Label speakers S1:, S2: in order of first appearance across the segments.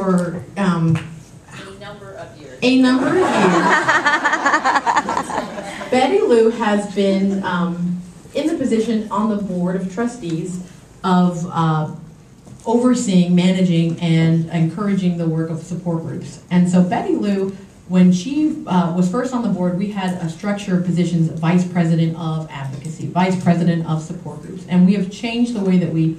S1: for
S2: a number of years.
S1: Betty Lou has been in the position on the board of trustees of overseeing, managing, and encouraging the work of support groups. And so Betty Lou, when she was first on the board, we had a structure of positions: vice president of advocacy, vice president of support groups. And we have changed the way that we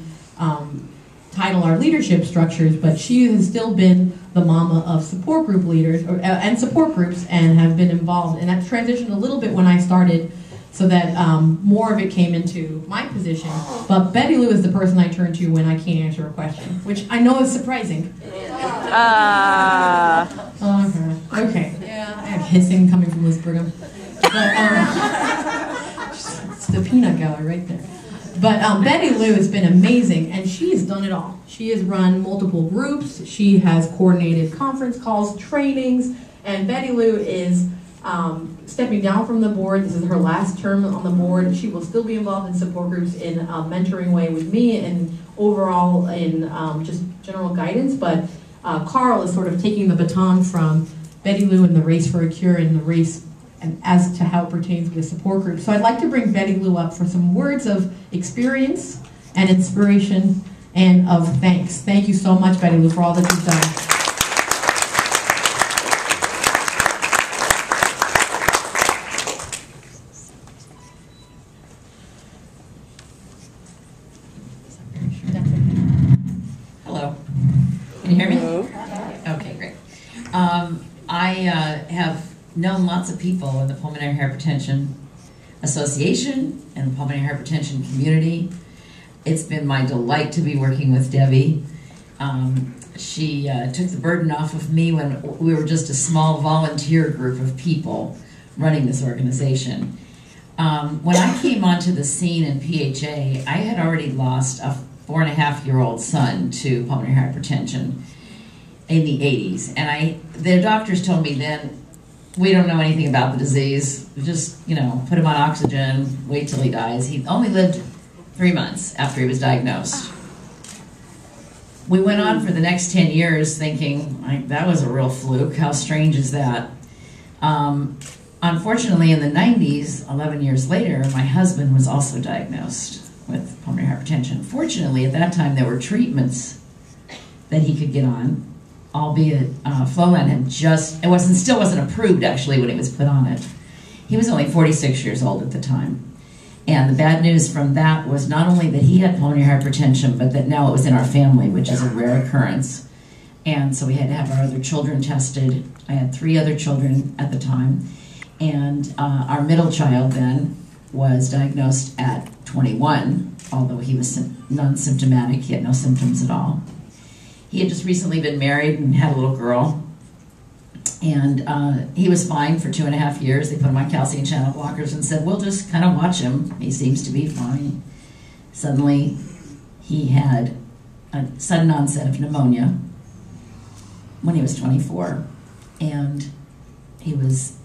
S1: title our leadership structures, but she has still been the mama of support group leaders and support groups, and have been involved. And that transitioned a little bit when I started, so that more of it came into my position. But Betty Lou is the person I turn to when I can't answer a question, which I know is surprising. Okay. Yeah, I have hissing coming from Liz Brigham. But, it's the peanut gallery right there. But Betty Lou has been amazing, and she has done it all. She has run multiple groups. She has coordinated conference calls, trainings, and Betty Lou is stepping down from the board. This is her last term on the board. She will still be involved in support groups in a mentoring way with me, and overall in just general guidance. But Carl is sort of taking the baton from Betty Lou in the race for a cure and the race and as to how it pertains to the support group. So I'd like to bring Betty Lou up for some words of experience and inspiration and of thanks. Thank you so much, Betty Lou, for all that you've done.
S3: Hello. Can you hear me? Okay, great. I have known lots of people in the Pulmonary Hypertension Association and the Pulmonary Hypertension community. It's been my delight to be working with Debbie. She took the burden off of me when we were just a small volunteer group of people running this organization. When I came onto the scene in PHA, I had already lost a 4.5-year-old son to pulmonary hypertension in the 80s. And the doctors told me then, we don't know anything about the disease. Just, put him on oxygen, wait till he dies. He only lived 3 months after he was diagnosed. We went on for the next 10 years thinking, that was a real fluke. How strange is that? Unfortunately, in the 90s, 11 years later, my husband was also diagnosed with pulmonary hypertension. Fortunately, at that time, there were treatments that he could get on, albeit Flolan had still wasn't approved actually when he was put on it. He was only 46 years old at the time. And the bad news from that was not only that he had pulmonary hypertension, but that now it was in our family, which is a rare occurrence. And so we had to have our other children tested. I had 3 other children at the time. And our middle child then was diagnosed at 21, although he was non-symptomatic. He had no symptoms at all. He had just recently been married and had a little girl. And he was fine for 2.5 years. They put him on calcium channel blockers and said, we'll just kind of watch him. He seems to be fine. Suddenly, he had a sudden onset of pneumonia when he was 24. And he was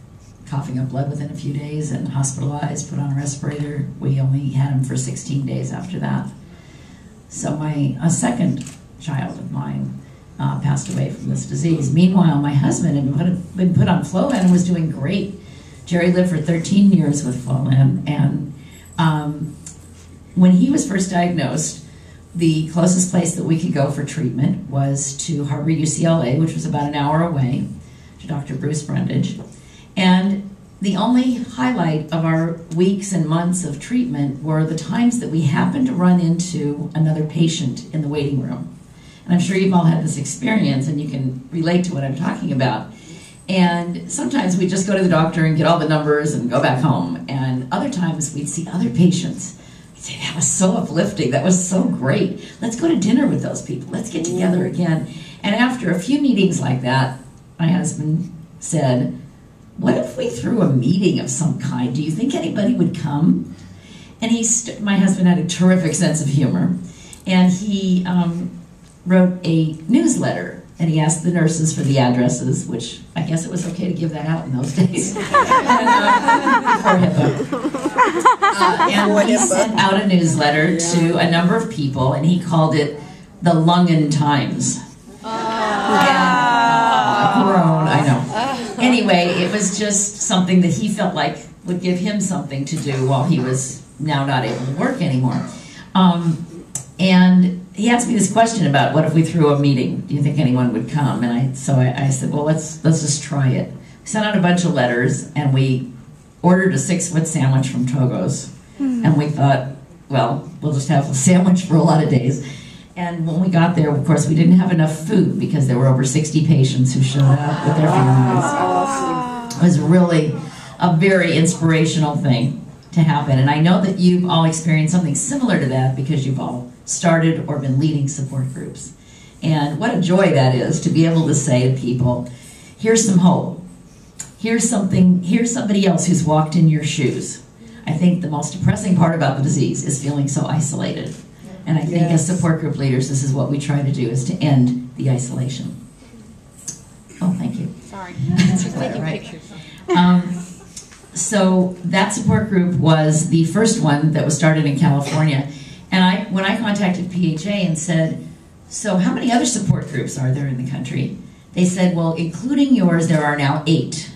S3: coughing up blood within a few days and hospitalized, put on a respirator. We only had him for 16 days after that. So a second child of mine passed away from this disease. Meanwhile, my husband had been put on Flolan and was doing great. Jerry lived for 13 years with Flolan, and when he was first diagnosed, the closest place that we could go for treatment was to Harbor UCLA, which was about an hour away, to Dr. Bruce Brundage. And the only highlight of our weeks and months of treatment were the times that we happened to run into another patient in the waiting room. And I'm sure you've all had this experience and you can relate to what I'm talking about. And sometimes we'd just go to the doctor and get all the numbers and go back home. And other times we'd see other patients. We'd say, that was so uplifting, that was so great. Let's go to dinner with those people, let's get together again. And after a few meetings like that, my husband said, what if we threw a meeting of some kind? Do you think anybody would come? And my husband had a terrific sense of humor. And he wrote a newsletter, and he asked the nurses for the addresses, which I guess it was okay to give that out in those days. Before HIPAA. And he sent out a newsletter to a number of people, and he called it the Lungen Times. And anyway, it was just something that he felt like would give him something to do while he was now not able to work anymore. And he asked me this question about what if we threw a meeting? Do you think anyone would come? And so I said, well, let's just try it. We sent out a bunch of letters, and we ordered a 6-foot sandwich from Togo's. And we thought, well, we'll just have a sandwich for a lot of days. And when we got there, of course, we didn't have enough food because there were over 60 patients who showed up with their families. It was really a very inspirational thing to happen. And I know that you've all experienced something similar to that because you've all started or been leading support groups. And what a joy that is to be able to say to people, here's some hope. Here's somebody else who's walked in your shoes. I think the most depressing part about the disease is feeling so isolated. And I think as support group leaders, this is what we try to do, is to end the isolation. Oh, thank you.
S2: Sorry.
S3: Just taking pictures. So that support group was the first one that was started in California. And when I contacted PHA and said, so how many other support groups are there in the country? They said, well, including yours, there are now 8.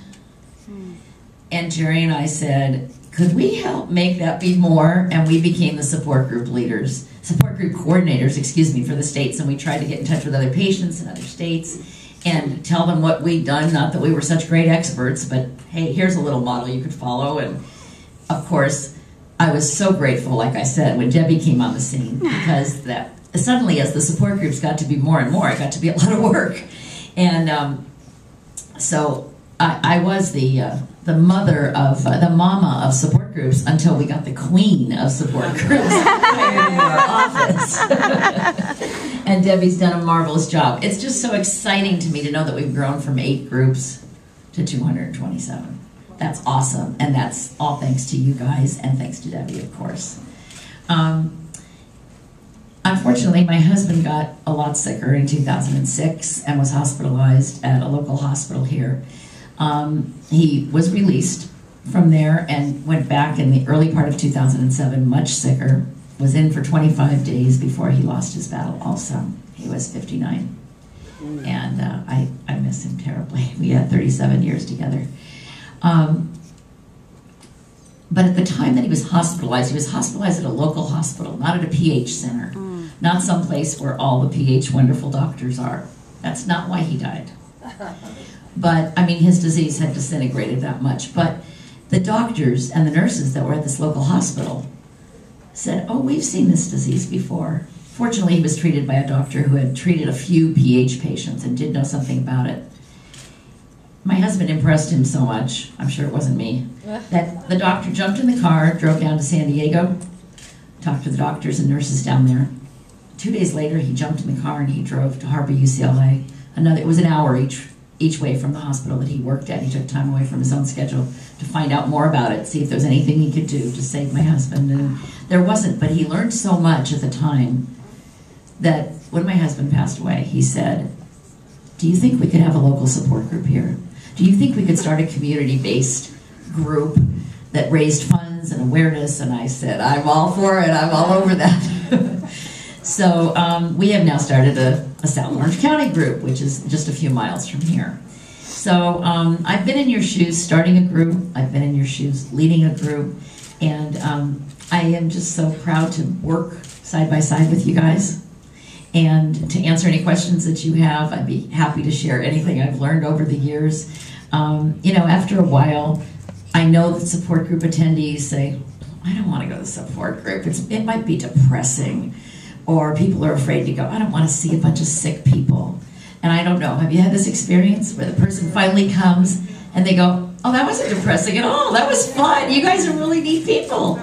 S3: And Jerry and I said, could we help make that be more? And we became the support group leaders, support group coordinators, excuse me, for the states. And we tried to get in touch with other patients in other states and tell them what we'd done. Not that we were such great experts, but hey, here's a little model you could follow. And of course, I was so grateful, like I said, when Debbie came on the scene, because that suddenly, as the support groups got to be more and more, it got to be a lot of work. And so I was the mama of support groups until we got the queen of support groups hired in our office. And Debbie's done a marvelous job. It's just so exciting to me to know that we've grown from 8 groups to 227. That's awesome, and that's all thanks to you guys and thanks to Debbie, of course. Unfortunately, my husband got a lot sicker in 2006 and was hospitalized at a local hospital here. He was released from there and went back in the early part of 2007, much sicker, was in for 25 days before he lost his battle also. He was 59. And I miss him terribly. We had 37 years together. But at the time that he was hospitalized at a local hospital, not at a PH center, not someplace where all the PH wonderful doctors are. That's not why he died. But, I mean, his disease had disintegrated that much. But the doctors and the nurses that were at this local hospital said, oh, we've seen this disease before. Fortunately, he was treated by a doctor who had treated a few PH patients and did know something about it. My husband impressed him so much, I'm sure it wasn't me, that the doctor jumped in the car, drove down to San Diego, talked to the doctors and nurses down there. 2 days later, he jumped in the car and he drove to Harbor, UCLA. It was an hour each way from the hospital that he worked at. He took time away from his own schedule to find out more about it, see if there was anything he could do to save my husband. And there wasn't, but he learned so much at the time that when my husband passed away, he said, do you think we could have a local support group here? Do you think we could start a community-based group that raised funds and awareness? And I said, I'm all for it. I'm all over that. So we have now started a South Orange County group, which is just a few miles from here. So I've been in your shoes starting a group. I've been in your shoes leading a group. And I am just so proud to work side by side with you guys. And to answer any questions that you have, I'd be happy to share anything I've learned over the years. You know, after a while, I know that support group attendees say, I don't want to go to the support group. It might be depressing. Or people are afraid to go, I don't want to see a bunch of sick people. And I don't know, have you had this experience where the person finally comes and they go, oh, that wasn't depressing at all. That was fun. You guys are really neat people.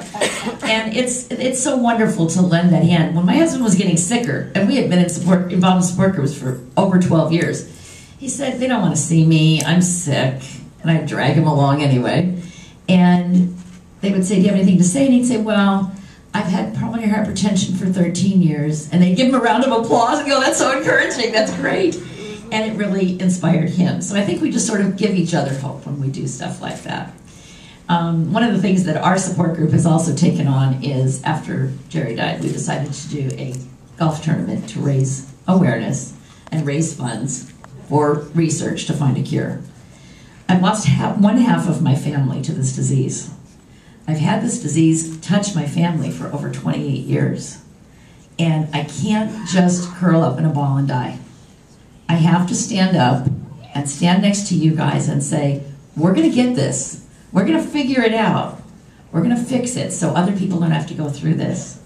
S3: And it's so wonderful to lend that hand. When my husband was getting sicker, and we had been involved in support groups for over 12 years, he said, they don't want to see me. I'm sick. And I'd drag him along anyway. And they would say, do you have anything to say? And he'd say, well, I've had pulmonary hypertension for 13 years. And they'd give him a round of applause and go, that's so encouraging. That's great. And it really inspired him. So I think we just sort of give each other hope when we do stuff like that. One of the things that our support group has also taken on is, after Jerry died, we decided to do a golf tournament to raise awareness and raise funds for research to find a cure. I've lost one half of my family to this disease. I've had this disease touch my family for over 28 years. And I can't just curl up in a ball and die. I have to stand up and stand next to you guys and say, we're going to get this. We're going to figure it out. We're going to fix it so other people don't have to go through this.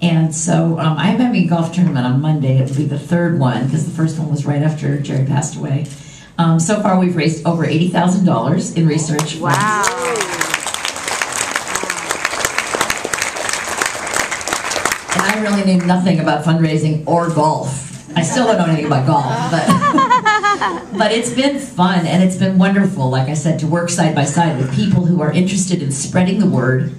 S3: And so I'm having a golf tournament on Monday. It will be the third one because the first one was right after Jerry passed away. So far we've raised over $80,000 in research.
S4: Wow.
S3: And I really knew nothing about fundraising or golf. I still don't know anything about golf, but it's been fun and it's been wonderful, like I said, to work side by side with people who are interested in spreading the word,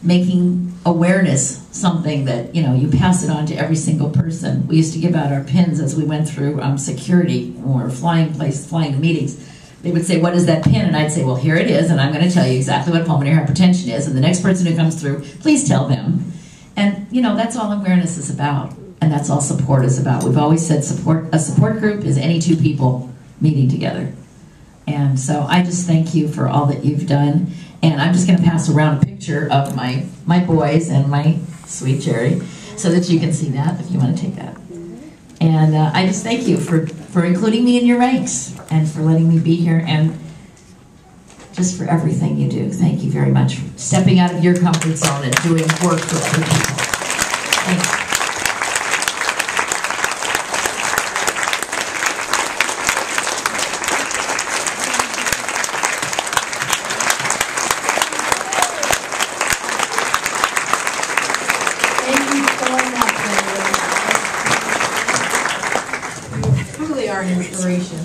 S3: making awareness something that, you know, you pass it on to every single person. We used to give out our pins as we went through security when we were flying to meetings. They would say, what is that pin? And I'd say, well, here it is, and I'm going to tell you exactly what pulmonary hypertension is, and the next person who comes through, please tell them. And, you know, that's all awareness is about, and that's all support is about. We've always said a support group is any two people meeting together. And so I just thank you for all that you've done. And I'm just going to pass around a picture of my boys and my sweet Jerry so that you can see that if you want to take that. And I just thank you for including me in your ranks and for letting me be here and just for everything you do. Thank you very much for stepping out of your comfort zone and doing work for other people. Thanks.
S1: Thank you so much, Mary. You truly are an inspiration.